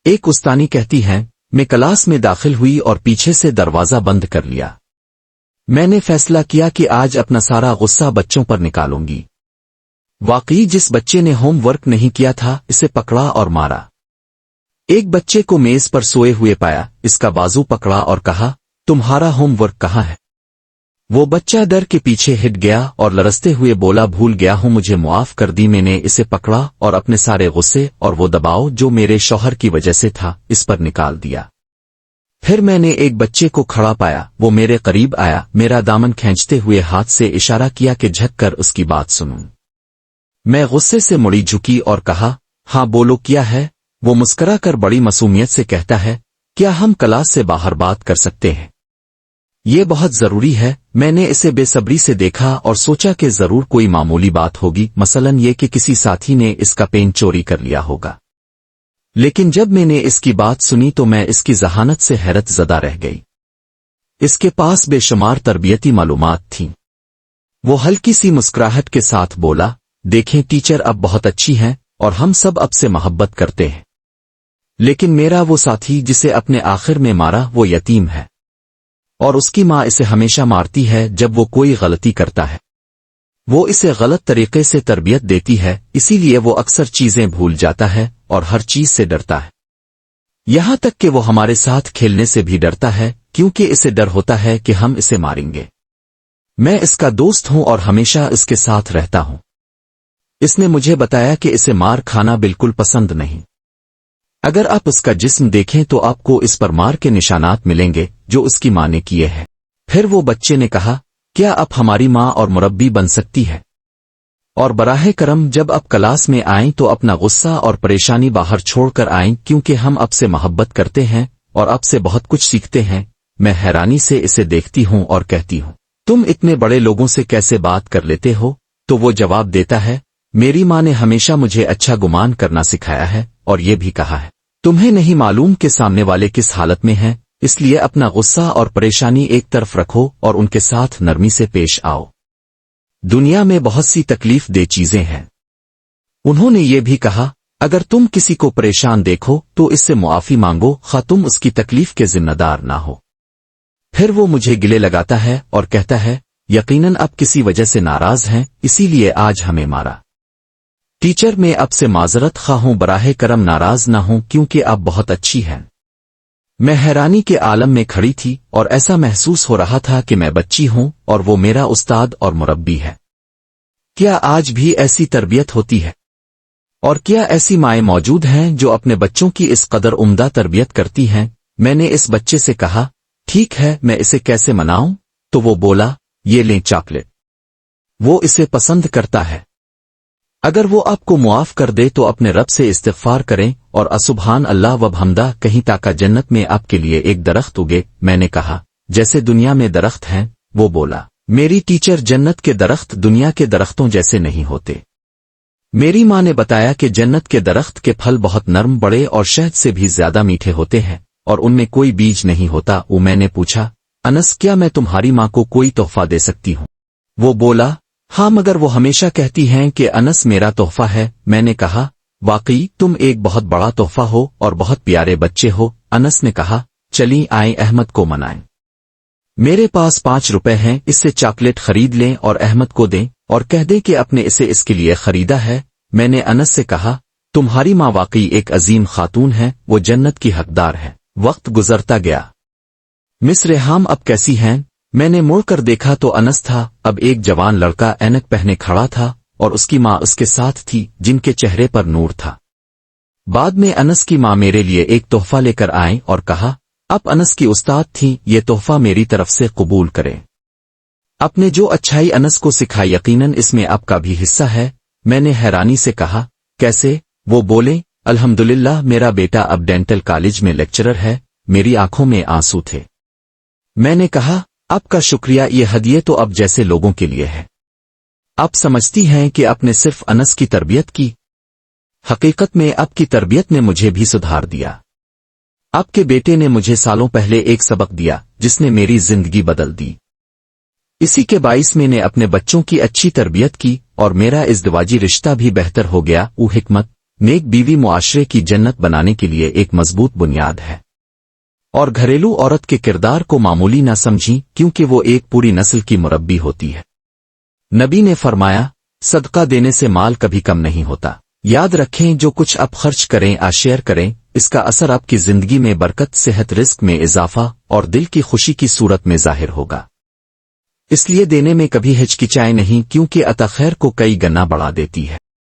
ایک استانی کہتی ہیں، میں کلاس میں داخل ہوئی اور پیچھے سے دروازہ بند کر لیا۔ میں نے فیصلہ کیا کہ آج اپنا سارا غصہ بچوں پر نکالوں گی۔ واقعی جس بچے نے ہوم ورک نہیں کیا تھا اسے پکڑا اور مارا۔ ایک بچے کو میز پر سوئے ہوئے پایا، اس کا بازو پکڑا اور کہا، تمہارا ہوم ورک کہاں ہے؟ وہ بچہ ڈر کے پیچھے ہٹ گیا اور لرزتے ہوئے بولا، بھول گیا ہوں، مجھے معاف کر دی۔ میں نے اسے پکڑا اور اپنے سارے غصے اور وہ دباؤ جو میرے شوہر کی وجہ سے تھا اس پر نکال دیا۔ پھر میں نے ایک بچے کو کھڑا پایا، وہ میرے قریب آیا، میرا دامن کھینچتے ہوئے ہاتھ سے اشارہ کیا کہ جھک کر اس کی بات سنوں۔ میں غصے سے مڑی جھکی اور کہا، ہاں بولو کیا ہے؟ وہ مسکرا کر بڑی معصومیت سے کہتا ہے، کیا ہم کلاس سے باہر بات کر سکتے ہیں؟ یہ بہت ضروری ہے۔ میں نے اسے بے صبری سے دیکھا اور سوچا کہ ضرور کوئی معمولی بات ہوگی، مثلاً یہ کہ کسی ساتھی نے اس کا پین چوری کر لیا ہوگا۔ لیکن جب میں نے اس کی بات سنی تو میں اس کی ذہانت سے حیرت زدہ رہ گئی۔ اس کے پاس بے شمار تربیتی معلومات تھیں۔ وہ ہلکی سی مسکراہٹ کے ساتھ بولا، دیکھیں ٹیچر اب بہت اچھی ہیں اور ہم سب اب سے محبت کرتے ہیں، لیکن میرا وہ ساتھی جسے اپنے آخر میں مارا وہ یتیم ہے، اور اس کی ماں اسے ہمیشہ مارتی ہے جب وہ کوئی غلطی کرتا ہے۔ وہ اسے غلط طریقے سے تربیت دیتی ہے، اسی لیے وہ اکثر چیزیں بھول جاتا ہے اور ہر چیز سے ڈرتا ہے، یہاں تک کہ وہ ہمارے ساتھ کھیلنے سے بھی ڈرتا ہے کیونکہ اسے ڈر ہوتا ہے کہ ہم اسے ماریں گے۔ میں اس کا دوست ہوں اور ہمیشہ اس کے ساتھ رہتا ہوں۔ اس نے مجھے بتایا کہ اسے مار کھانا بالکل پسند نہیں۔ اگر آپ اس کا جسم دیکھیں تو آپ کو اس پر مار کے نشانات ملیں گے جو اس کی ماں نے کیے ہیں۔ پھر وہ بچے نے کہا، کیا آپ ہماری ماں اور مربی بن سکتی ہے؟ اور براہ کرم جب آپ کلاس میں آئیں تو اپنا غصہ اور پریشانی باہر چھوڑ کر آئیں، کیونکہ ہم آپ سے محبت کرتے ہیں اور آپ سے بہت کچھ سیکھتے ہیں۔ میں حیرانی سے اسے دیکھتی ہوں اور کہتی ہوں، تم اتنے بڑے لوگوں سے کیسے بات کر لیتے ہو؟ تو وہ جواب دیتا ہے، میری ماں نے ہمیشہ مجھے اچھا گمان کرنا سکھایا ہے اور یہ بھی کہا ہے، تمہیں نہیں معلوم کہ سامنے والے کس حالت میں ہیں، اس لیے اپنا غصہ اور پریشانی ایک طرف رکھو اور ان کے ساتھ نرمی سے پیش آؤ۔ دنیا میں بہت سی تکلیف دہ چیزیں ہیں۔ انہوں نے یہ بھی کہا، اگر تم کسی کو پریشان دیکھو تو اس سے معافی مانگو، خواہ تم اس کی تکلیف کے ذمہ دار نہ ہو۔ پھر وہ مجھے گلے لگاتا ہے اور کہتا ہے، یقیناً آپ کسی وجہ سے ناراض ہیں، اسی لیے آج ہمیں مارا۔ ٹیچر میں اب سے معذرت خواہ ہوں، براہ کرم ناراض نہ ہوں کیونکہ آپ بہت اچھی ہیں۔ میں حیرانی کے عالم میں کھڑی تھی اور ایسا محسوس ہو رہا تھا کہ میں بچی ہوں اور وہ میرا استاد اور مربی ہے۔ کیا آج بھی ایسی تربیت ہوتی ہے؟ اور کیا ایسی مائیں موجود ہیں جو اپنے بچوں کی اس قدر عمدہ تربیت کرتی ہیں؟ میں نے اس بچے سے کہا، ٹھیک ہے، میں اسے کیسے مناؤں؟ تو وہ بولا، یہ لیں چاکلیٹ، وہ اسے پسند کرتا ہے۔ اگر وہ آپ کو معاف کر دے تو اپنے رب سے استغفار کریں اور سبحان اللہ و بحمدہ کہیں تاکہ جنت میں آپ کے لیے ایک درخت اگے۔ میں نے کہا، جیسے دنیا میں درخت ہیں؟ وہ بولا، میری ٹیچر، جنت کے درخت دنیا کے درختوں جیسے نہیں ہوتے۔ میری ماں نے بتایا کہ جنت کے درخت کے پھل بہت نرم، بڑے اور شہد سے بھی زیادہ میٹھے ہوتے ہیں اور ان میں کوئی بیج نہیں ہوتا۔ میں نے پوچھا، انس، کیا میں تمہاری ماں کو کوئی تحفہ دے سکتی ہوں؟ وہ بولا، ہاں، مگر وہ ہمیشہ کہتی ہیں کہ انس میرا تحفہ ہے۔ میں نے کہا، واقعی تم ایک بہت بڑا تحفہ ہو اور بہت پیارے بچے ہو۔ انس نے کہا، چلیں آئیں احمد کو منائیں، میرے پاس 5 روپے ہیں، اس سے چاکلیٹ خرید لیں اور احمد کو دیں اور کہہ دیں کہ اپنے اسے اس کے لیے خریدا ہے۔ میں نے انس سے کہا، تمہاری ماں واقعی ایک عظیم خاتون ہے، وہ جنت کی حقدار ہے۔ وقت گزرتا گیا۔ مس ریحام اب کیسی ہیں؟ میں نے مڑ کر دیکھا تو انس تھا۔ اب ایک جوان لڑکا اینک پہنے کھڑا تھا اور اس کی ماں اس کے ساتھ تھی جن کے چہرے پر نور تھا۔ بعد میں انس کی ماں میرے لیے ایک تحفہ لے کر آئیں اور کہا، اب انس کی استاد تھیں، یہ تحفہ میری طرف سے قبول کریں۔ اپنے جو اچھائی انس کو سکھائی یقیناً اس میں آپ کا بھی حصہ ہے۔ میں نے حیرانی سے کہا، کیسے؟ وہ بولے، الحمدللہ، میرا بیٹا اب ڈینٹل کالج میں لیکچرر ہے۔ میری آنکھوں میں آنسو تھے۔ میں نے کہا، آپ کا شکریہ، یہ ہدیے تو اب جیسے لوگوں کے لیے ہے۔ آپ سمجھتی ہیں کہ آپ نے صرف انس کی تربیت کی؟ حقیقت میں آپ کی تربیت نے مجھے بھی سدھار دیا۔ آپ کے بیٹے نے مجھے سالوں پہلے ایک سبق دیا جس نے میری زندگی بدل دی۔ اسی کے باعث میں نے اپنے بچوں کی اچھی تربیت کی اور میرا ازدواجی رشتہ بھی بہتر ہو گیا۔ حکمت نیک بیوی معاشرے کی جنت بنانے کے لیے ایک مضبوط بنیاد ہے، اور گھریلو عورت کے کردار کو معمولی نہ سمجھیں کیونکہ وہ ایک پوری نسل کی مربی ہوتی ہے۔ نبی نے فرمایا، صدقہ دینے سے مال کبھی کم نہیں ہوتا۔ یاد رکھیں جو کچھ آپ خرچ کریں شیئر کریں، اس کا اثر آپ کی زندگی میں برکت، صحت، رزق میں اضافہ اور دل کی خوشی کی صورت میں ظاہر ہوگا۔ اس لیے دینے میں کبھی ہچکچائیں نہیں کیونکہ عطا خیر کو کئی گنا بڑھا دیتی ہے۔